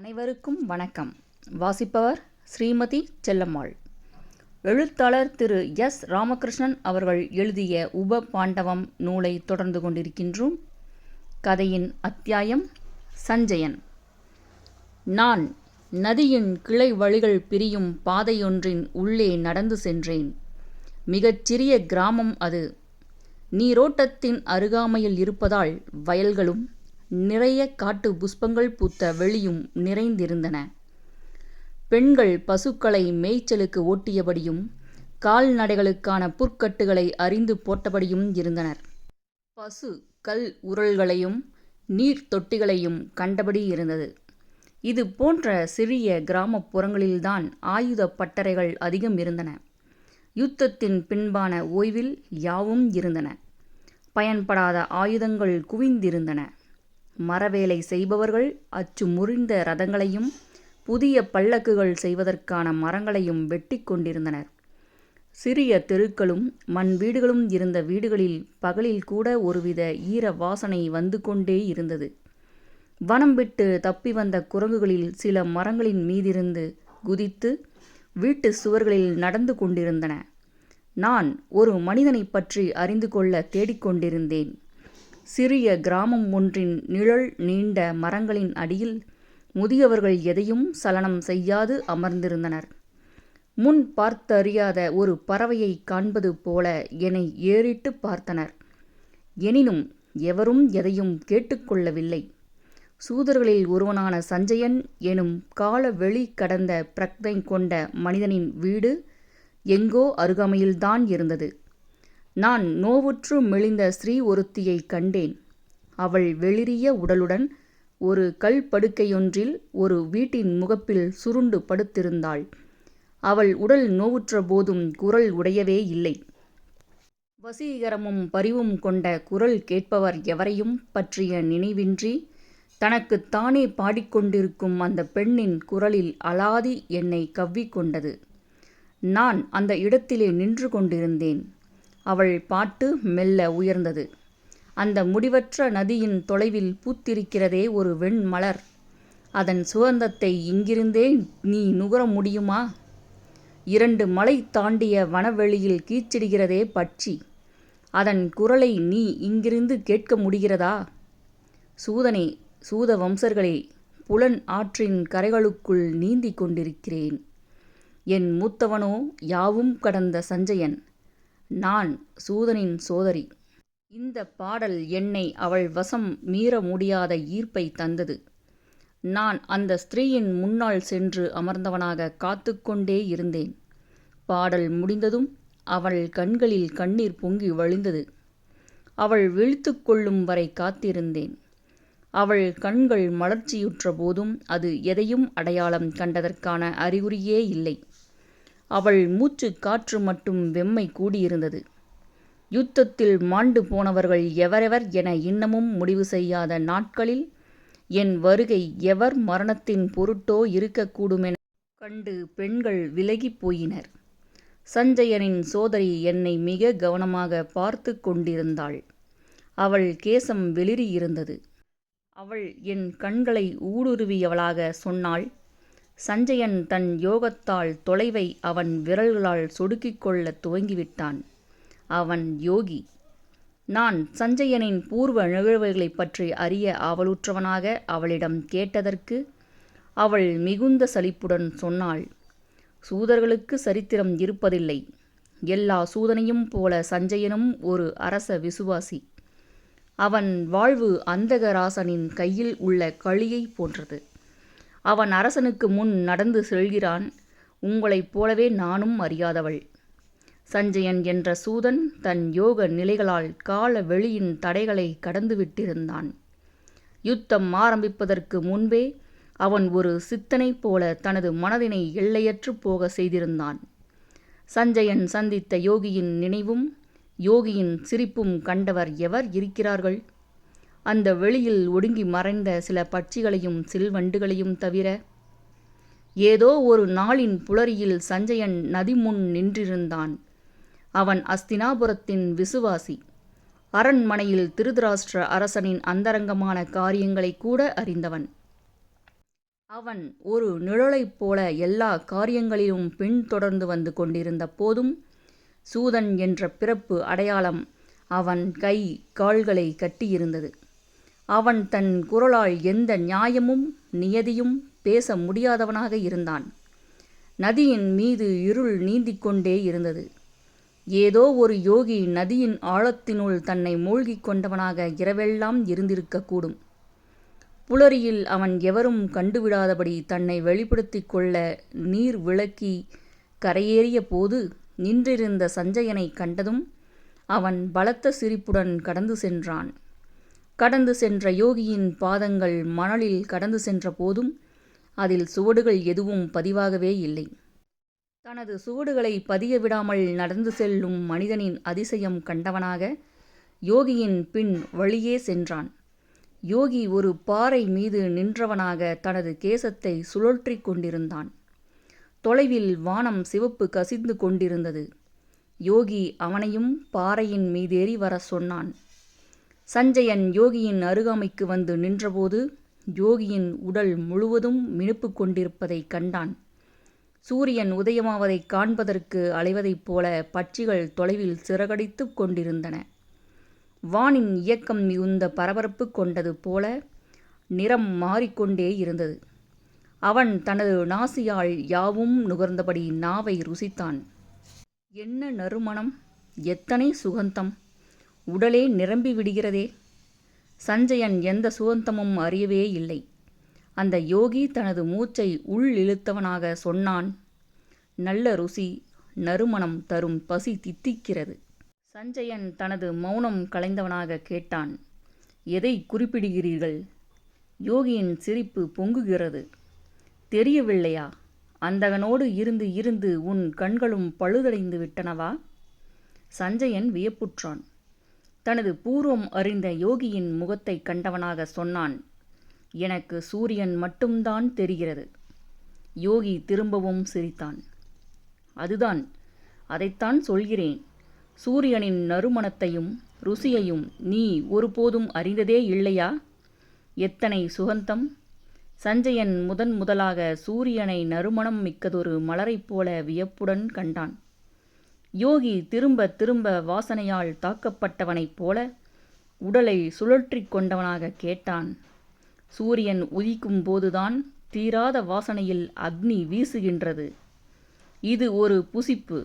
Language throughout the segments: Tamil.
அனைவருக்கும் வணக்கம். வாசிப்பவர் ஸ்ரீமதி செல்லம்மாள். எழுத்தாளர் திரு எஸ். ராமகிருஷ்ணன் அவர்கள் எழுதிய உப பாண்டவம் நூலை தொடர்ந்து கொண்டிருக்கின்றோம். கதையின் அத்தியாயம் சஞ்சயன். நான் நதியின் கிளை வழிகள் பிரியும் பாதையொன்றின் உள்ளே நடந்து சென்றேன். மிகச் சிறிய கிராமம் அது. நீரோட்டத்தின் அருகாமையில் இருப்பதால் வயல்களும் நிறைய காட்டு புஷ்பங்கள் பூத்த வெளியும் நிறைந்திருந்தன. பெண்கள் பசுக்களை மேய்ச்சலுக்கு ஓட்டியபடியும் கால்நடைகளுக்கான புற்கட்டுகளை அறிந்து போட்டபடியும் இருந்தனர். பசு கல் உரல்களையும் நீர் தொட்டிகளையும் கண்டபடி இருந்தது. இது போன்ற சிறிய கிராமப்புறங்களில்தான் ஆயுத பட்டறைகள் அதிகம் இருந்தன. யுத்தத்தின் பின்பான ஓய்வில் யாவும் இருந்தன. பயன்படாத ஆயுதங்கள் குவிந்திருந்தன. மரவேலை செய்பவர்கள் அச்சு முறிந்த ரதங்களையும் புதிய பல்லக்குகள் செய்வதற்கான மரங்களையும் வெட்டி கொண்டிருந்தனர். சிறிய தெருக்களும் மண் வீடுகளும் இருந்த வீடுகளில் பகலில் கூட ஒருவித ஈர வாசனை வந்து கொண்டே இருந்தது. வனம் விட்டு தப்பி வந்த குரங்குகளில் சில மரங்களின் மீதிருந்து குதித்து வீட்டு சுவர்களில் நடந்து கொண்டிருந்தன. நான் ஒரு மனிதனை பற்றி அறிந்து கொள்ள தேடிக்கொண்டிருந்தேன். சிறிய கிராமம் ஒன்றின் நிழல் நீண்ட மரங்களின் அடியில் முதியவர்கள் எதையும் சலனம் செய்யாது அமர்ந்திருந்தனர். முன் பார்த்தறியாத ஒரு பறவையை காண்பது போல என்னை ஏறிட்டு பார்த்தனர். எனினும் எவரும் எதையும் கேட்டுக்கொள்ளவில்லை. சூதர்களில் ஒருவனான சஞ்சயன் எனும் கால வெளி கடந்த பிரக்ஞை கொண்ட மனிதனின் வீடு எங்கோ அருகாமையில்தான் இருந்தது. நான் நோவுற்று மெலிந்த ஸ்திரீ ஒருத்தியை கண்டேன். அவள் வெளிரிய உடலுடன் ஒரு கல் படுக்கையொன்றில் ஒரு வீட்டின் முகப்பில் சுருண்டு படுத்திருந்தாள். அவள் உடல் நோவுற்ற போதும் குரல் உடையவே இல்லை. வசீகரமும் பரிவும் கொண்ட குரல் கேட்பவர் எவரையும் பற்றிய நினைவின்றி தனக்குத்தானே பாடிக்கொண்டிருக்கும் அந்த பெண்ணின் குரலில் அலாதி என்னை கவ்விக்கொண்டது. நான் அந்த இடத்திலே நின்று கொண்டிருந்தேன். அவள் பாட்டு மெல்ல உயர்ந்தது. அந்த முடிவற்ற நதியின் தொலைவில் பூத்திருக்கிறதே ஒரு வெண்மலர். அதன் சுகந்தத்தை இங்கிருந்தே நீ நுகர முடியுமா? 2 மலை தாண்டிய வனவெளியில் கீச்சிடுகிறதே பட்சி. அதன் குரலை நீ இங்கிருந்து கேட்க முடிகிறதா? சூதனே, சூத வம்சர்களே, புலன் ஆற்றின் கரைகளுக்குள் நீந்தி கொண்டிருக்கிறேன். என் மூத்தவனோ யாவும் கடந்த சஞ்சயன். நான் சூதனின் சோதரி. இந்த பாடல் என்னை அவள் வசம் மீற முடியாத ஈர்ப்பை தந்தது. நான் அந்த ஸ்திரீயின் முன்னால் சென்று அமர்ந்தவனாக காத்து கொண்டே இருந்தேன். பாடல் முடிந்ததும் அவள் கண்களில் கண்ணீர் பொங்கி வழிந்தது. அவள் விழித்து கொள்ளும் வரை காத்திருந்தேன். அவள் கண்கள் மலர்ச்சியுற்ற போதும் அது எதையும் அடையாளம் கண்டதற்கான அறிகுறியே இல்லை. அவள் மூச்சு காற்று மட்டும் வெம்மை கூடியிருந்தது. யுத்தத்தில் மாண்டு போனவர்கள் எவரெவர் என இன்னமும் முடிவு செய்யாத நாட்களில் என் வருகை எவர் மரணத்தின் பொருட்டோ இருக்கக்கூடுமென கண்டு பெண்கள் விலகி போயினர். சஞ்சயனின் சோதரி என்னை மிக கவனமாக பார்த்து கொண்டிருந்தாள். அவள் கேசம் வெளிறியிருந்தது. அவள் என் கண்களை ஊடுருவியவளாக சொன்னாள், சஞ்சயன் தன் யோகத்தால் தொலைவை அவன் விரல்களால் சொடுக்கிக் கொள்ள துவங்கிவிட்டான். அவன் யோகி. நான் சஞ்சயனின் பூர்வ நிகழ்வுகளைப் பற்றி அறிய ஆவலுற்றவனாக அவளிடம் கேட்டதற்கு அவள் மிகுந்த சலிப்புடன் சொன்னாள், சூதர்களுக்கு சரித்திரம் இருப்பதில்லை. எல்லா சூதனையும் போல சஞ்சயனும் ஒரு அரச விசுவாசி. அவன் வாழ்வு அந்தகராசனின் கையில் உள்ள களியை போன்றது. அவன் அரசனுக்கு முன் நடந்து செல்கிறான். உங்களைப் போலவே நானும் அறியாதவள். சஞ்சயன் என்ற சூதன் தன் யோக நிலைகளால் கால வெளியின் தடைகளை கடந்துவிட்டிருந்தான். யுத்தம் ஆரம்பிப்பதற்கு முன்பே அவன் ஒரு சித்தனைப் போல தனது மனதினை எல்லையற்று போக செய்திருந்தான். சஞ்சயன் சந்தித்த யோகியின் நினைவும் யோகியின் சிரிப்பும் கண்டவர் எவர் இருக்கிறார்கள்? அந்த வெளியில் ஒடுங்கி மறைந்த சில பட்சிகளையும் சில்வண்டுகளையும் தவிர. ஏதோ ஒரு நாளின் புலரியில் சஞ்சயன் நதி முன் நின்றிருந்தான். அவன் அஸ்தினாபுரத்தின் விசுவாசி. அரண்மனையில் திருதராஷ்டிர அரசனின் அந்தரங்கமான காரியங்களை கூட அறிந்தவன். அவன் ஒரு நிழலைப் போல எல்லா காரியங்களிலும் பின்தொடர்ந்து வந்து கொண்டிருந்த போதும் சூதன் என்ற பிறப்பு அடையாளம் அவன் கை கால்களை கட்டியிருந்தது. அவன் தன் குரலால் எந்த நியாயமும் நியதியும் பேச முடியாதவனாக இருந்தான். நதியின் மீது இருள் நீந்திக் கொண்டே இருந்தது. ஏதோ ஒரு யோகி நதியின் ஆழத்தினுள் தன்னை மூழ்கிக் கொண்டவனாக இரவெல்லாம் இருந்திருக்கக்கூடும். புலரியில் அவன் எவரும் கண்டுவிடாதபடி தன்னை வெளிப்படுத்திக் கொள்ள நீர் விளக்கி கரையேறிய போது நின்றிருந்த சஞ்சயனை கண்டதும் அவன் பலத்த சிரிப்புடன் கடந்து சென்றான். கடந்து சென்ற யோகியின் பாதங்கள் மணலில் கடந்து சென்ற போதும் அதில் சுவடுகள் எதுவும் பதிவாகவே இல்லை. தனது சுவடுகளை பதிய விடாமல் நடந்து செல்லும் மனிதனின் அதிசயம் கண்டவனாக யோகியின் பின் வழியே சென்றான். யோகி ஒரு பாறை மீது நின்றவனாக தனது கேசத்தை சுழற்றி கொண்டிருந்தான். தொலைவில் வானம் சிவப்பு கசிந்து கொண்டிருந்தது. யோகி அவனையும் பாறையின் மீதேறி வர சொன்னான். சஞ்சயன் யோகியின் அருகாமைக்கு வந்து நின்றபோது யோகியின் உடல் முழுவதும் மினுப்பு கொண்டிருப்பதைக் கண்டான். சூரியன் உதயமாவதைக் காண்பதற்கு அலைவதைப் போல பட்சிகள் தொலைவில் சிறகடித்து கொண்டிருந்தன. வானின் இயக்கம் மிகுந்த பரபரப்பு கொண்டது போல நிறம் மாறிக்கொண்டே இருந்தது. அவன் தனது நாசியால் யாவும் நுகர்ந்தபடி நாவை ருசித்தான். என்ன நறுமணம்! எத்தனை சுகந்தம்! உடலே நிரம்பி விடுகிறதே! சஞ்சயன் எந்த சுகந்தமும் அறியவே இல்லை. அந்த யோகி தனது மூச்சை உள் இழுத்தவனாக சொன்னான். நல்ல ருசி, நறுமணம் தரும் பசி தித்திக்கிறது. சஞ்சயன் தனது மௌனம் கலைந்தவனாக கேட்டான். எதை குறிப்பிடுகிறீர்கள்? யோகியின் சிரிப்பு பொங்குகிறது. தெரியவில்லையா? அந்தகனோடு இருந்து இருந்து உன் கண்களும் பழுதடைந்து விட்டனவா? சஞ்சயன் வியப்புற்றான். தனது பூர்வம் அறிந்த யோகியின் முகத்தை கண்டவனாக சொன்னான். எனக்கு சூரியன் மட்டும்தான் தெரிகிறது. யோகி திரும்பவும் சிரித்தான். அதுதான், அதைத்தான் சொல்கிறேன். சூரியனின் நறுமணத்தையும் ருசியையும் நீ ஒருபோதும் அறிந்ததே இல்லையா? எத்தனை சுகந்தம்! சஞ்சயன் முதலாக சூரியனை நறுமணம் மிக்கதொரு மலரைப் போல வியப்புடன் கண்டான். யோகி திரும்ப திரும்ப வாசனையால் தாக்கப்பட்டவனைப் போல உடலை சுழற்றி கொண்டவனாக கேட்டான். சூரியன் உதிக்கும் போதுதான் தீராத வாசனையில் அக்னி வீசுகின்றது. இது ஒரு புசிப்பு.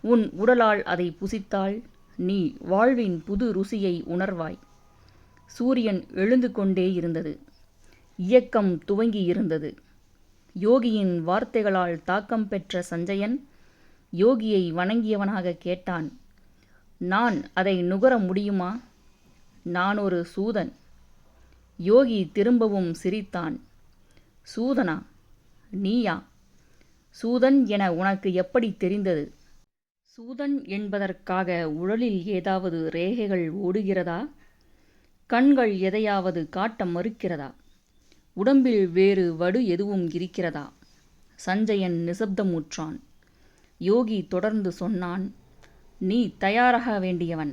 உன் உடலால் அதை புசித்தால் நீ வாழ்வின் புது ருசியை உணர்வாய். சூரியன் எழுந்து கொண்டே இருந்தது. இயக்கம் துவங்கியிருந்தது. யோகியின் வார்த்தைகளால் தாக்கம் பெற்ற சஞ்சயன் யோகியை வணங்கியவனாக கேட்டான். நான் அதை நுகர முடியுமா? நான் ஒரு சூதன். யோகி திரும்பவும் சிரித்தான். சூதனா? நீயா? சூதன் என உனக்கு எப்படி தெரிந்தது? சூதன் என்பதற்காக உடலில் ஏதாவது ரேகைகள் ஓடுகிறதா? கண்கள் எதையாவது காட்ட மறுக்கிறதா? உடம்பில் வேறு வடு எதுவும் இருக்கிறதா? சஞ்சயன் நிசப்தமுற்றான். யோகி தொடர்ந்து சொன்னான். நீ தயாராக வேண்டியவன்.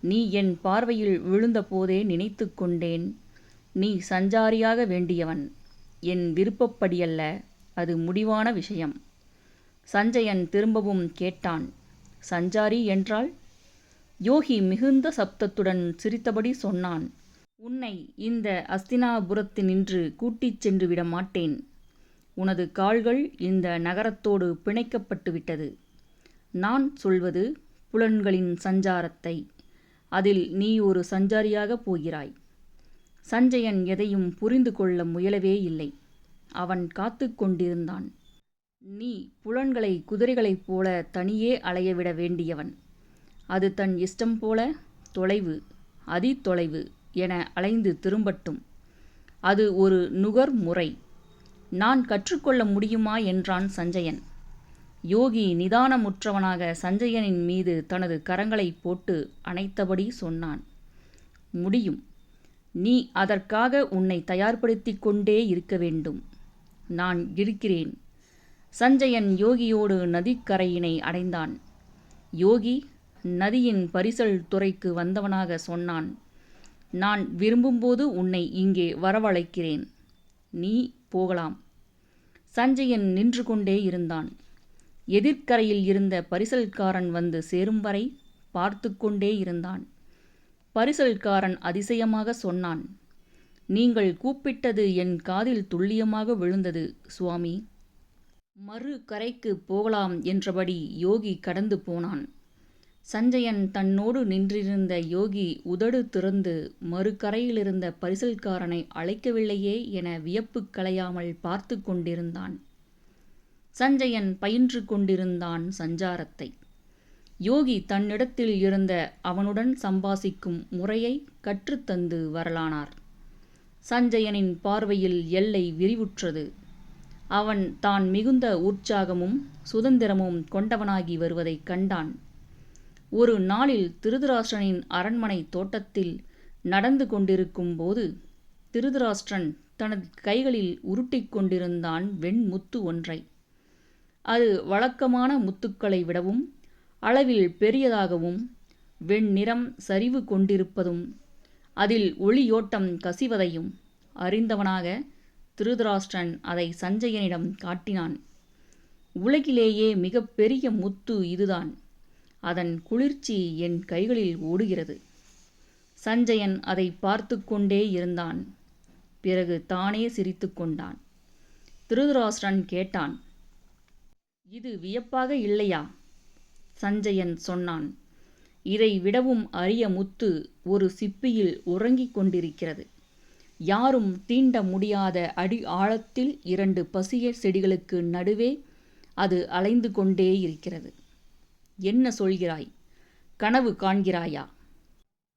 நீ என் பார்வையில் விழுந்த போதே நினைத்து கொண்டேன். நீ சஞ்சாரியாக வேண்டியவன். என் விருப்பப்படியல்ல, அது முடிவான விஷயம். சஞ்சயன் திரும்பவும் கேட்டான். சஞ்சாரி என்றால்? யோகி மிகுந்த சப்தத்துடன் சிரித்தபடி சொன்னான். உன்னை இந்த அஸ்தினாபுரத்தினின்று கூட்டிச் சென்று விட மாட்டேன். உனது கால்கள் இந்த நகரத்தோடு பிணைக்கப்பட்டு விட்டது. நான் சொல்வது புலன்களின் சஞ்சாரத்தை. அதில் நீ ஒரு சஞ்சாரியாக போகிறாய். சஞ்சயன் எதையும் புரிந்து கொள்ள முயலவே இல்லை. அவன் காத்து கொண்டிருந்தான். நீ புலன்களை குதிரைகளைப் போல தனியே அலையவிட வேண்டியவன். அது தன் இஷ்டம் போல தொலைவு, அதிதொலைவு என அலைந்து திரும்பட்டும். அது ஒரு நுகர் முறை. நான் கற்றுக்கொள்ள முடியுமா என்றான் சஞ்சயன். யோகி நிதானமுற்றவனாக சஞ்சயனின் மீது தனது கரங்களை போட்டு அணைத்தபடி சொன்னான். முடியும். நீ அதற்காக உன்னை தயார்படுத்திக் கொண்டே இருக்க வேண்டும். நான் இருக்கிறேன். சஞ்சயன் யோகியோடு நதிக்கரையினை அடைந்தான். யோகி நதியின் பரிசல் துறைக்கு வந்தவனாக சொன்னான். நான் விரும்பும்போது உன்னை இங்கே வரவழைக்கிறேன். நீ போகலாம். சஞ்சயன் நின்று கொண்டே இருந்தான். எதிர்க்கரையில் இருந்த பரிசல்காரன் வந்து சேரும் வரை பார்த்து கொண்டே இருந்தான். பரிசல்காரன் அதிசயமாக சொன்னான், நீங்கள் கூப்பிட்டது என் காதில் துல்லியமாக விழுந்தது சுவாமி. மறு கரைக்கு போகலாம் என்றபடி யோகி கடந்து போனான். சஞ்சயன் தன்னோடு நின்றிருந்த யோகி உதடு திறந்து மறுகரையிலிருந்த பரிசல்காரனை அழைக்கவில்லையே என வியப்பு களையாமல் பார்த்து கொண்டிருந்தான். சஞ்சயன் பயின்று கொண்டிருந்தான் சஞ்சாரத்தை. யோகி தன்னிடத்தில் இருந்த அவனுடன் சம்பாசிக்கும் முறையை கற்றுத்தந்து வரலானார். சஞ்சயனின் பார்வையில் எல்லை விரிவுற்றது. அவன் தான் மிகுந்த உற்சாகமும் சுதந்திரமும் கொண்டவனாகி வருவதைக் கண்டான். ஒரு நாளில் திருதராஷ்டிரனின் அரண்மனை தோட்டத்தில் நடந்து கொண்டிருக்கும் போது திருதராஷ்டிரன் தனது கைகளில் உருட்டிக் கொண்டிருந்தான் வெண்முத்து ஒன்றை. அது வழக்கமான முத்துக்களை விடவும் அளவில் பெரியதாகவும் வெண்ணிறம் சரிவு கொண்டிருப்பதும் அதில் ஒளியோட்டம் கசிவதையும் அறிந்தவனாக திருதராஷ்டிரன் அதை சஞ்சயனிடம் காட்டினான். உலகிலேயே மிக பெரிய முத்து இதுதான். அதன் குளிர்ச்சி என் கைகளில் ஓடுகிறது. சஞ்சயன் அதை பார்த்து கொண்டே இருந்தான். பிறகு தானே சிரித்து கொண்டான். திருதராஷ்டிரன் கேட்டான், இது வியப்பாக இல்லையா? சஞ்சயன் சொன்னான், இதை விடவும் அரிய முத்து ஒரு சிப்பியில் உறங்கிக் கொண்டிருக்கிறது. யாரும் தீண்ட முடியாத அடி ஆழத்தில் 2 பசிய செடிகளுக்கு நடுவே அது அலைந்து கொண்டே இருக்கிறது. என்ன சொல்கிறாய்? கனவு காண்கிறாயா?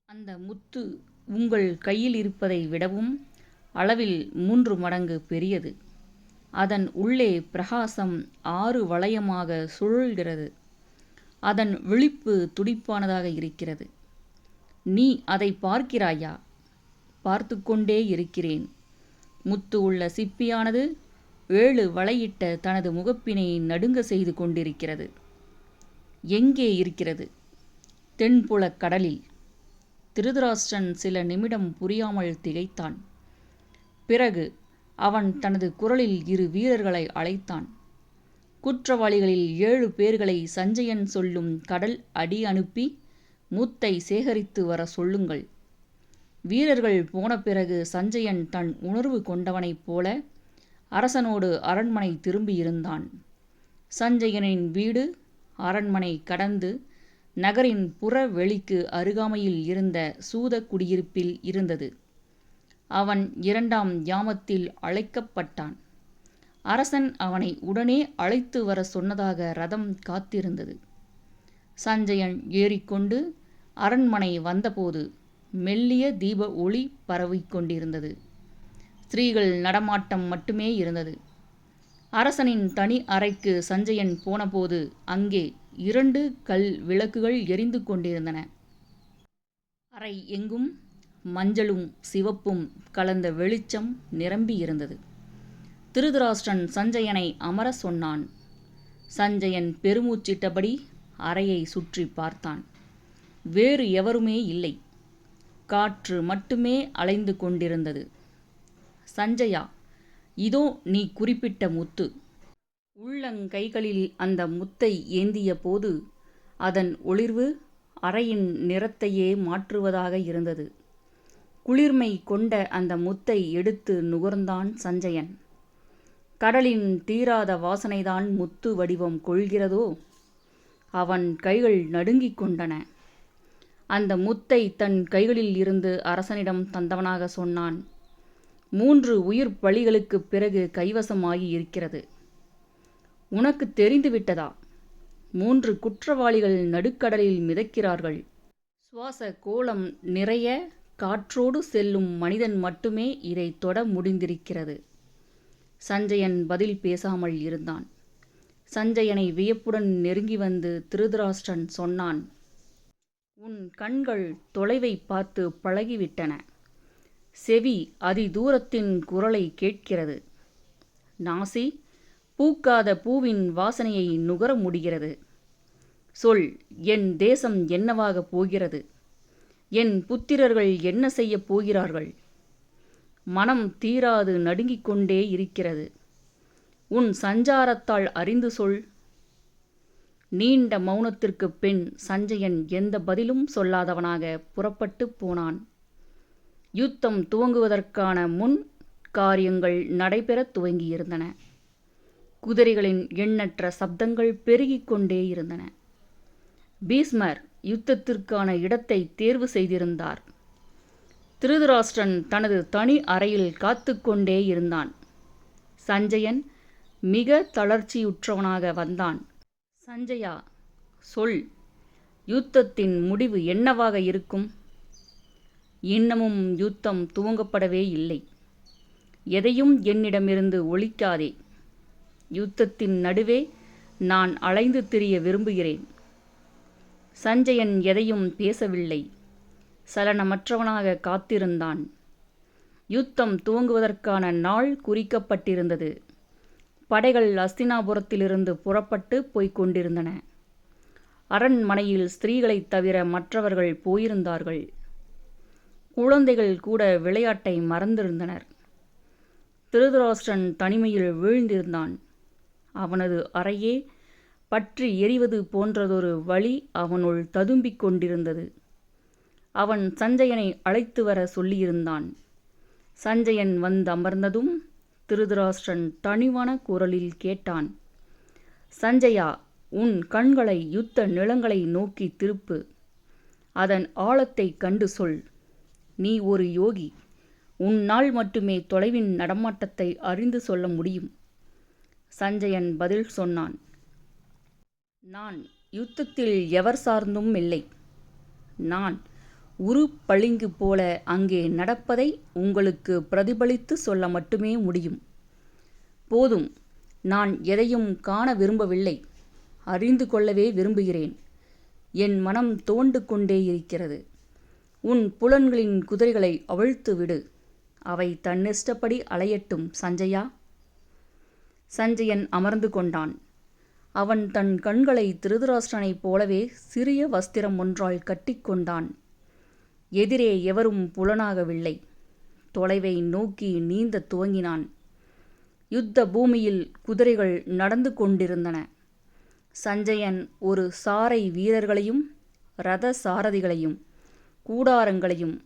அந்த முத்து உங்கள் கையில் இருப்பதை விடவும் அளவில் 3 மடங்கு பெரியது. அதன் உள்ளே பிரகாசம் 6 வளையமாக சுழல்கிறது. அதன் விழிப்பு துடிப்பானதாக இருக்கிறது. நீ அதை பார்க்கிறாயா? பார்த்து கொண்டே இருக்கிறேன். முத்து உள்ள சிப்பியானது 7 வளையிட்ட தனது முகப்பினை நடுங்க செய்து கொண்டிருக்கிறது. எங்கே இருக்கிறது? தென்புலக் கடலில். திருதராஷ்டிரன் சில நிமிடம் புரியாமல் திகைத்தான். பிறகு அவன் தனது குரலில் 2 வீரர்களை அழைத்தான். குற்றவாளிகளில் 7 பேர்களை சஞ்சயன் சொல்லும் கடல் அடி அனுப்பி முத்தை சேகரித்து வர சொல்லுங்கள். வீரர்கள் போன பிறகு சஞ்சயன் தன் உணர்வு கொண்டவனைப் போல அரசனோடு அரண்மனை திரும்பியிருந்தான். சஞ்சயனின் வீடு அரண்மனை கடந்து நகரின் புற வெளிக்கு அருகாமையில் இருந்த சூத குடியிருப்பில் இருந்தது. அவன் 2ஆம் யாமத்தில் அழைக்கப்பட்டான். அரசன் அவனை உடனே அழைத்து வர சொன்னதாக ரதம் காத்திருந்தது. சஞ்சயன் ஏறிக்கொண்டு அரண்மனை வந்தபோது மெல்லிய தீப ஒளி பரவிக்கொண்டிருந்தது. ஸ்திரீகள் நடமாட்டம் மட்டுமே இருந்தது. அரசனின் தனி அறைக்கு சஞ்சயன் போனபோது அங்கே 2 கல் விளக்குகள் எரிந்து கொண்டிருந்தன. அறை எங்கும் மஞ்சளும் சிவப்பும் கலந்த வெளிச்சம் நிரம்பி இருந்தது. திருதராஷ்டிரன் சஞ்சயனை அமர சொன்னான். சஞ்சயன் பெருமூச்சிட்டபடி அறையை சுற்றி பார்த்தான். வேறு எவருமே இல்லை. காற்று மட்டுமே அலைந்து கொண்டிருந்தது. சஞ்சயா, இதோ நீ குறிப்பிட்ட முத்து. உள்ளங்கைகளில் அந்த முத்தை ஏந்திய போது அதன் ஒளிர்வு அறையின் நிறத்தையே மாற்றுவதாக இருந்தது. குளிர்மை கொண்ட அந்த முத்தை எடுத்து நுகர்ந்தான் சஞ்சயன். கடலின் தீராத வாசனைதான் முத்து வடிவம் கொள்கிறதோ? அவன் கைகள் நடுங்கிக் கொண்டன. அந்த முத்தை தன் கைகளில் இருந்து அரசனிடம் தந்தவனாக சொன்னான். 3 உயிர் பலிகளுக்குப் பிறகு கைவசமாகி இருக்கிறது. உனக்கு தெரிந்துவிட்டதா? 3 குற்றவாளிகள் நடுக்கடலில் மிதக்கிறார்கள். சுவாச கோலம் நிறைய காற்றோடு செல்லும் மனிதன் மட்டுமே இதை தொட முடிந்திருக்கிறது. சஞ்சயன் பதில் பேசாமல் இருந்தான். சஞ்சயனை வியப்புடன் நெருங்கி வந்து திருதராஷ்டிரன் சொன்னான், உன் கண்கள் தொலைவை பார்த்து பழகிவிட்டன. செவி அதிதூரத்தின் குரலை கேட்கிறது. நாசி பூக்காத பூவின் வாசனையை நுகர முடிகிறது. சொல், என் தேசம் என்னவாகப் போகிறது? என் புத்திரர்கள் என்ன செய்யப் போகிறார்கள்? மனம் தீராது நடுங்கிக் கொண்டே இருக்கிறது. உன் சஞ்சாரத்தால் அறிந்து சொல். நீண்ட மௌனத்திற்குப் பின் சஞ்சயன் எந்த பதிலும் சொல்லாதவனாக புறப்பட்டு போனான். யுத்தம் துவங்குவதற்கான முன் காரியங்கள் நடைபெறத் துவங்கியிருந்தன. குதிரைகளின் எண்ணற்ற சப்தங்கள் பெருகிக் கொண்டே இருந்தன. பீஷ்மர் யுத்தத்திற்கான இடத்தை தேர்வு செய்திருந்தார். திருதராஷ்டிரன் தனது தனி அறையில் காத்து கொண்டே இருந்தான். சஞ்சயன் மிக தளர்ச்சியுற்றவனாக வந்தான். சஞ்சயா, சொல், யுத்தத்தின் முடிவு என்னவாக இருக்கும்? இன்னமும் யுத்தம் துவங்கப்படவே இல்லை. எதையும் என்னிடமிருந்து ஒளிக்காதே. யுத்தத்தின் நடுவே நான் அலைந்து திரிய விரும்புகிறேன். சஞ்சயன் எதையும் பேசவில்லை. சலனமற்றவனாக காத்திருந்தான். யுத்தம் துவங்குவதற்கான நாள் குறிக்கப்பட்டிருந்தது. படைகள் அஸ்தினாபுரத்திலிருந்து புறப்பட்டு போய்க் கொண்டிருந்தன. அரண்மனையில் ஸ்திரீகளைத் தவிர மற்றவர்கள் போயிருந்தார்கள். குழந்தைகள் கூட விளையாட்டை மறந்திருந்தனர். திருதராஷ்டிரன் தனிமையில் வீழ்ந்திருந்தான். அவனது அறையே பற்றி எரிவது போன்றதொரு வழி அவனுள் ததும்பிக் கொண்டிருந்தது. அவன் சஞ்சயனை அழைத்து வர சொல்லியிருந்தான். சஞ்சயன் வந்தமர்ந்ததும் திருதராஷ்டிரன் தனிவான குரலில் கேட்டான். சஞ்சயா, உன் கண்களை யுத்த நிலங்களை நோக்கி திருப்பு. அதன் ஆழத்தைக் கண்டு சொல். நீ ஒரு யோகி. உன்னால் மட்டுமே தொலைவின் நடமாட்டத்தை அறிந்து சொல்ல முடியும். சஞ்சயன் பதில் சொன்னான். நான் யுத்தத்தில் எவர் சார்ந்தும் இல்லை. நான் உரு பளிங்கு போல அங்கே நடப்பதை உங்களுக்கு பிரதிபலித்து சொல்ல மட்டுமே முடியும். போதும், நான் எதையும் காண விரும்பவில்லை, அறிந்து கொள்ளவே விரும்புகிறேன். என் மனம் துவண்டு கொண்டே இருக்கிறது. உன் புலன்களின் குதிரைகளை அவிழ்த்து விடு. அவை தன்னிஷ்டப்படி அலையட்டும். சஞ்சயா. சஞ்சயன் அமர்ந்து கொண்டான். அவன் தன் கண்களை திருதராஷ்டிரனைப் போலவே சிறிய வஸ்திரம் ஒன்றால் கட்டிக்கொண்டான். எதிரே எவரும் புலனாகவில்லை. தொலைவை நோக்கி நீந்த துவங்கினான். யுத்த பூமியில் குதிரைகள் நடந்து கொண்டிருந்தன. சஞ்சயன் ஒரு சாறை வீரர்களையும் இரத சாரதிகளையும் கூடாரங்களையும்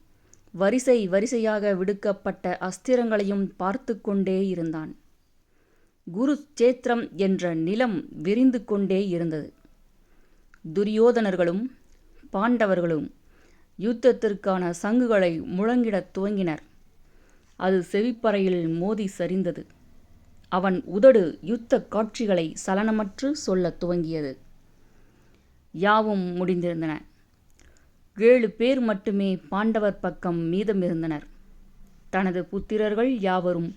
வரிசை வரிசையாக விடுக்கப்பட்ட அஸ்திரங்களையும் பார்த்து கொண்டே இருந்தான். குருச்சேத்திரம் என்ற நிலம் விரிந்து கொண்டே இருந்தது. துரியோதனர்களும் பாண்டவர்களும் யுத்தத்திற்கான சங்குகளை முழங்கிடத் துவங்கினர். அது செவிப்பறையில் மோதி சரிந்தது. அவன் உதடு யுத்த காட்சிகளை சலனமற்று சொல்லத் துவங்கியது. யாவும் முடிந்திருந்தன. 7 பேர் மட்டுமே பாண்டவர் பக்கம் மீதமிருந்தனர். தனது புத்திரர்கள் யாவரும்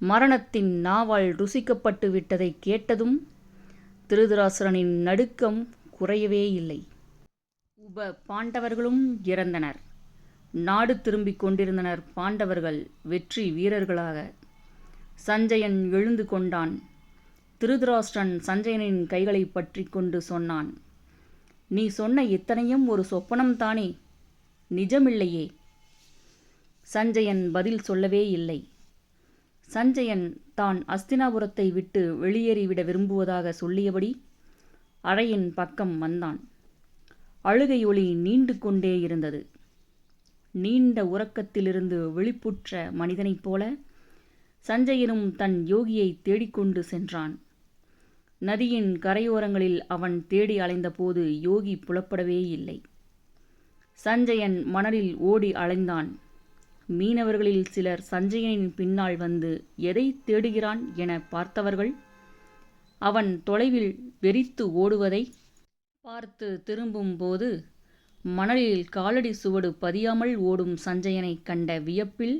மரணத்தின் நாவால் ருசிக்கப்பட்டு விட்டதை கேட்டதும் திருதராஷ்டிரனின் நடுக்கம் குறையவே இல்லை. பாண்டவர்களும் இறந்தனர். நாடு திரும்பிக் கொண்டிருந்தனர் பாண்டவர்கள் வெற்றி வீரர்களாக. சஞ்சயன் எழுந்து கொண்டான். திருதராஷ்டிரன் சஞ்சயனின் கைகளை பற்றி கொண்டு சொன்னான். நீ சொன்ன இத்தனையும் ஒரு சொப்பனம்தானே, நிஜமில்லையே? சஞ்சயன் பதில் சொல்லவே இல்லை. சஞ்சயன் தான் அஸ்தினாபுரத்தை விட்டு வெளியேறிவிட விரும்புவதாக சொல்லியபடி அறையின் பக்கம் வந்தான். அழுகை ஒலி நீண்டு கொண்டே இருந்தது. நீண்ட உறக்கத்திலிருந்து விழிப்புற்ற மனிதனைப் போல சஞ்சயனும் தன் யோகியை தேடிக்கொண்டு சென்றான். நதியின் கரையோரங்களில் அவன் தேடி அலைந்தபோது யோகி புலப்படவே இல்லை. சஞ்சயன் மணலில் ஓடி அலைந்தான். மீனவர்களில் சிலர் சஞ்சயனின் பின்னால் வந்து எதை தேடுகிறான் என பார்த்தவர்கள் அவன் தொலைவில் வெறித்து ஓடுவதை பார்த்து திரும்பும்போது மணலில் காலடி சுவடு பதியாமல் ஓடும் சஞ்சயனை கண்ட வியப்பில்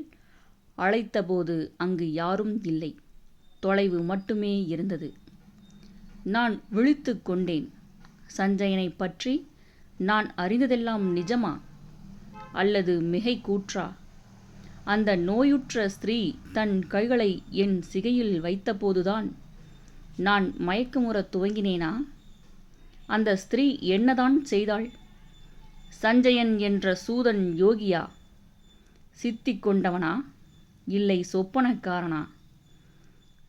அழைத்தபோது அங்கு யாரும் இல்லை. தொலைவு மட்டுமே இருந்தது. நான் விழித்து கொண்டேன். சஞ்சயனை பற்றி நான் அறிந்ததெல்லாம் நிஜமா அல்லது மிகை கூற்றா? அந்த நோயுற்ற ஸ்திரீ தன் கைகளை என் சிகையில் வைத்தபோதுதான் நான் மயக்கமுறத் துவங்கினேனா? அந்த ஸ்திரீ என்னதான் செய்தாள்? சஞ்சயன் என்ற சூதன் யோகியா? சித்திக் கொண்டவனா? இல்லை சொப்பனக்காரனா?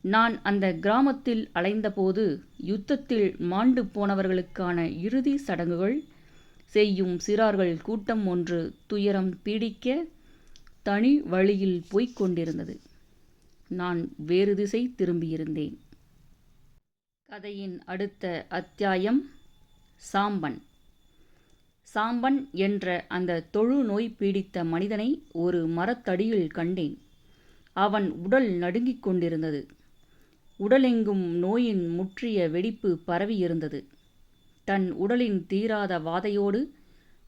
நான் அந்த கிராமத்தில் அலைந்தபோது யுத்தத்தில் மாண்டு போனவர்களுக்கான இறுதி சடங்குகள் செய்யும் சிறார்கள் கூட்டம் ஒன்று துயரம் பீடிக்க தனி வழியில் போய்க் கொண்டிருந்தது. நான் வேறு திசை திரும்பியிருந்தேன். கதையின் அடுத்த அத்தியாயம் சாம்பன். சாம்பன் என்ற அந்த தொழுநோய் பீடித்த மனிதனை ஒரு மரத்தடியில் கண்டேன். அவன் உடல் நடுங்கிக் கொண்டிருந்தது. உடலெங்கும் நோயின் முற்றிய வெடிப்பு பரவியிருந்தது. தன் உடலின் தீராத வாதையோடு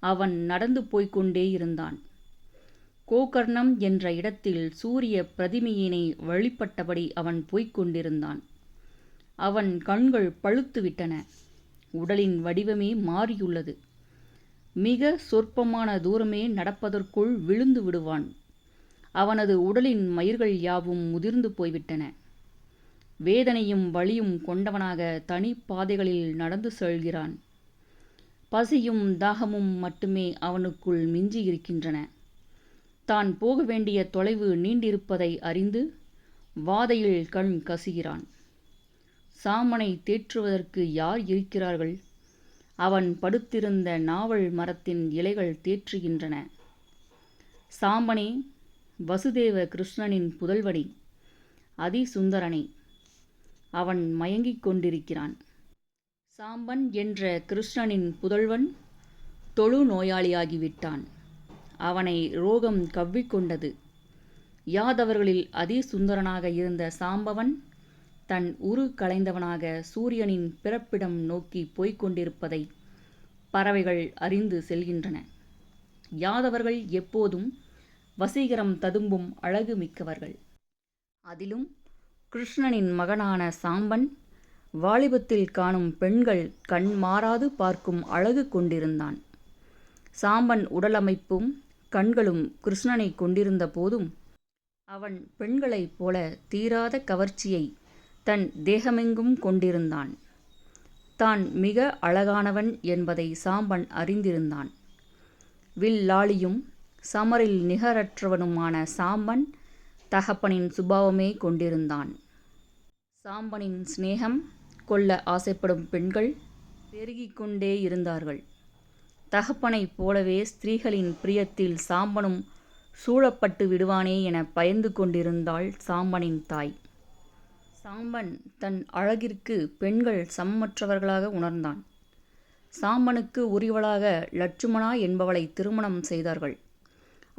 அவன் நடந்து போய்கொண்டே இருந்தான். கோகர்ணம் என்ற இடத்தில் சூரிய பிரதிமையினை வழிபட்டபடி அவன் போய்க் கொண்டிருந்தான். அவன் கண்கள் பழுத்துவிட்டன. உடலின் வடிவமே மாறியுள்ளது. மிக சொற்பமான தூரமே நடப்பதற்குள் விழுந்து விடுவான். அவனது உடலின் மயிர்கள் யாவும் முதிர்ந்து போய்விட்டன. வேதனையும் வலியும் கொண்டவனாக தனி பாதைகளில் நடந்து செல்கிறான். பசியும் தாகமும் மட்டுமே அவனுக்குள் மிஞ்சி இருக்கின்றன. தான் போக வேண்டிய தொலைவு நீண்டிருப்பதை அறிந்து வாதையில் கண் கசுகிறான். சாம்பனை தேற்றுவதற்கு யார் இருக்கிறார்கள்? அவன் படுத்திருந்த நாவல் மரத்தின் இலைகள் தேற்றுகின்றன. சாம்பனே, வசுதேவ கிருஷ்ணனின் புதல்வனே, அதிசுந்தரனே, அவன் மயங்கிக் கொண்டிருக்கிறான். சாம்பன் என்ற கிருஷ்ணனின் புதல்வன் தொழு நோயாளியாகிவிட்டான். அவனை ரோகம் கவ்விக்கொண்டது. யாதவர்களில் அதிசுந்தரனாக இருந்த சாம்பவன் தன் உரு களைந்தவனாக சூரியனின் பிறப்பிடம் நோக்கி போய்க் கொண்டிருப்பதை பறவைகள் அறிந்து செல்கின்றன. யாதவர்கள் எப்போதும் வசீகரம் ததும்பும் அழகு மிக்கவர்கள். அதிலும் கிருஷ்ணனின் மகனான சாம்பன் வாலிபத்தில் காணும் பெண்கள் கண் மாறாது பார்க்கும் அழகு கொண்டிருந்தான். சாம்பன் உடலமைப்பும் கண்களும் கிருஷ்ணனை கொண்டிருந்த போதும் அவன் பெண்களைப் போல தீராத கவர்ச்சியை தன் தேகமெங்கும் கொண்டிருந்தான். தான் மிக அழகானவன் என்பதை சாம்பன் அறிந்திருந்தான். வில்லாளியும் சமரில் நிகரற்றவனுமான சாம்பன் தகப்பனின் சுபாவமே கொண்டிருந்தான். சாம்பனின் சிநேகம் கொள்ள ஆசைப்படும் பெண்கள் பெருகிக் கொண்டே இருந்தார்கள். தகப்பனைப் போலவே ஸ்திரீகளின் பிரியத்தில் சாம்பனும் சூழப்பட்டு விடுவானே என பயந்து கொண்டிருந்தாள் சாம்பனின் தாய். சாம்பன் தன் அழகிற்கு பெண்கள் சமமற்றவர்களாக உணர்ந்தான். சாம்பனுக்கு உரியவளாக லட்சுமணா என்பவளை திருமணம் செய்தார்கள்.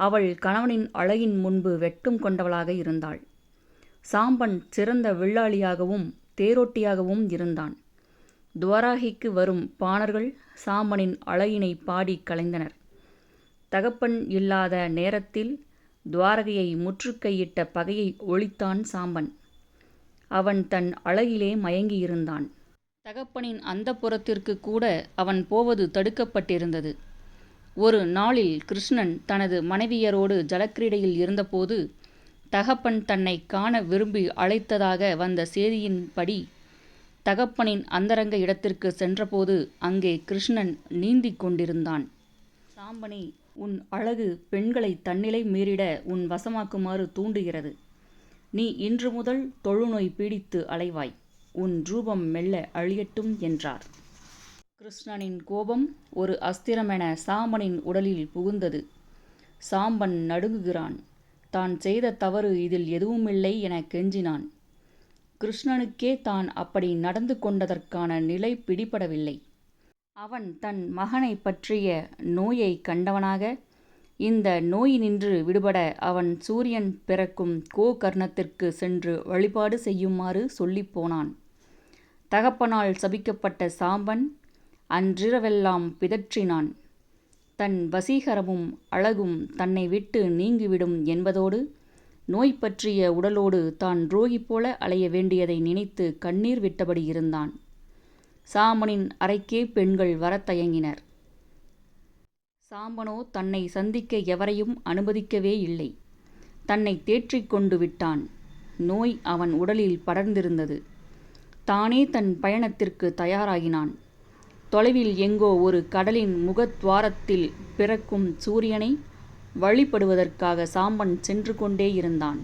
அவள் கணவனின் அழகின் முன்பு வெட்கம் கொண்டவளாக இருந்தாள். சாம்பன் சிறந்த வில்லாளியாகவும் தேரோட்டியாகவும் இருந்தான். துவாராகிக்கு வரும் பாணர்கள் சாம்பனின் அழகினை பாடி கலைந்தனர். தகப்பன் இல்லாத நேரத்தில் துவாரகையை முற்றுகையிட்ட பகையை ஒழித்தான் சாம்பன். அவன் தன் அழகிலே மயங்கியிருந்தான். தகப்பனின் அந்தப்புரத்திற்கு கூட அவன் போவது தடுக்கப்பட்டிருந்தது. ஒரு நாளில் கிருஷ்ணன் தனது மனைவியரோடு ஜலக்கிரீடையில் இருந்தபோது தகப்பன் தன்னை காண விரும்பி அழைத்ததாக வந்த செய்தியின்படி தகப்பனின் அந்தரங்க இடத்திற்கு சென்றபோது அங்கே கிருஷ்ணன் நீந்திக் கொண்டிருந்தான். சாம்பனே, உன் அழகு பெண்களை தன்னிலை மீறிட உன் வசமாக்குமாறு தூண்டுகிறது. நீ இன்று முதல் தொழுநோய் பீடித்து அலைவாய். உன் ரூபம் மெல்ல அழியட்டும் என்றார். கிருஷ்ணனின் கோபம் ஒரு அஸ்திரமென சாம்பனின் உடலில் புகுந்தது. சாம்பன் நடுங்குகிறான். தான் செய்த தவறு இதில் எதுவுமில்லை என கெஞ்சினான். கிருஷ்ணனுக்கே தான் அப்படி நடந்து கொண்டதற்கான நிலை பிடிபடவில்லை. அவன் தன் மகனை பற்றிய நோயை கண்டவனாக இந்த நோயினின்று விடுபட அவன் சூரியன் பிறக்கும் கோகர்ணத்திற்கு சென்று வழிபாடு செய்யுமாறு சொல்லிப்போனான். தகப்பனால் சபிக்கப்பட்ட சாம்பன் அன்றிரவெல்லாம் பிதற்றினான். தன் வசீகரமும் அழகும் தன்னை விட்டு நீங்கிவிடும் என்பதோடு நோய் பற்றிய உடலோடு தான் துரோகி போல அலைய வேண்டியதை நினைத்து கண்ணீர் விட்டபடி இருந்தான். சாம்பனின் அறைக்கே பெண்கள் வரத் தயங்கினர். சாம்பனோ தன்னை சந்திக்க எவரையும் அனுமதிக்கவே இல்லை. தன்னை தேற்றிக் கொண்டு விட்டான். நோய் அவன் உடலில் படர்ந்திருந்தது. தானே தன் பயணத்திற்கு தயாராகினான். தொலைவில் எங்கோ ஒரு கடலின் முகத்வாரத்தில் பிறக்கும் சூரியனை வழிபடுவதற்காக சாம்பன் சென்று கொண்டே இருந்தான்.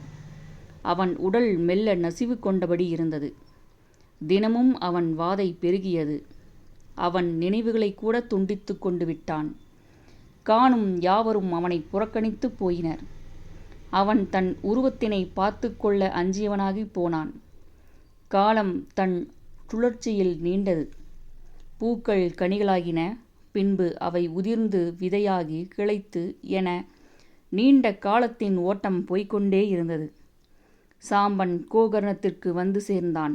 அவன் உடல் மெல்ல நசிவு கொண்டபடி இருந்தது. தினமும் அவன் வாதை பெருகியது. அவன் நினைவுகளை கூட துண்டித்து கொண்டு விட்டான். காணும் யாவரும் அவனை புறக்கணித்து போயினர். அவன் தன் உருவத்தினை பார்த்து கொள்ள அஞ்சியவனாகி போனான். காலம் தன் சுழற்சியில் நீண்டது. பூக்கள் கனிகளாகின. பின்பு அவை உதிர்ந்து விதையாகி கிளைத்து என நீண்ட காலத்தின் ஓட்டம் போய்கொண்டே இருந்தது. சாம்பன் கோகர்ணத்திற்கு வந்து சேர்ந்தான்.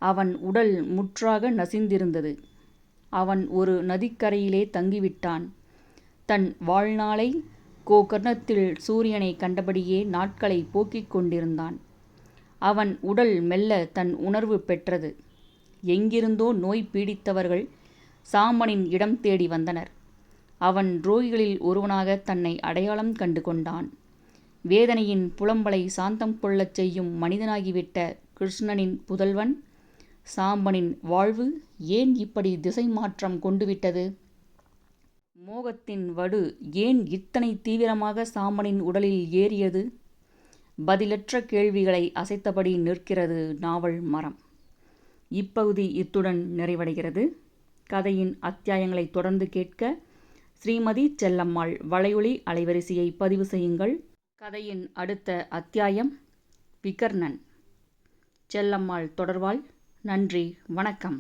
அவன் உடல் முற்றாக நசிந்திருந்தது. அவன் ஒரு நதிக்கரையிலே தங்கிவிட்டான். தன் வாழ்நாளை கோகர்ணத்தில் சூரியனை கண்டபடியே நாட்களை போக்கிக் கொண்டிருந்தான். அவன் உடல் மெல்ல தன் உணர்வு பெற்றது. எங்கிருந்தோ நோய் பீடித்தவர்கள் சாம்பனின் இடம் தேடி வந்தனர். அவன் துரோகிகளில் ஒருவனாக தன்னை அடையாளம் கண்டு கொண்டான். வேதனையின் புலம்பலை சாந்தம் கொள்ளச் செய்யும் மனிதனாகிவிட்ட கிருஷ்ணனின் புதல்வன் சாம்பனின் வாழ்வு ஏன் இப்படி திசை மாற்றம் கொண்டுவிட்டது? மோகத்தின் வடு ஏன் இத்தனை தீவிரமாக சாம்பனின் உடலில் ஏறியது? பதிலற்ற கேள்விகளை அசைத்தபடி நிற்கிறது நாவல் மரம். இப்பகுதி இத்துடன் நிறைவடைகிறது. கதையின் அத்தியாயங்களை தொடர்ந்து கேட்க ஸ்ரீமதி செல்லம்மாள் வலையொலி அலைவரிசையை பதிவு செய்யுங்கள். கதையின் அடுத்த அத்தியாயம் விகர்ணன். செல்லம்மாள் தொடர்வாள். நன்றி, வணக்கம்.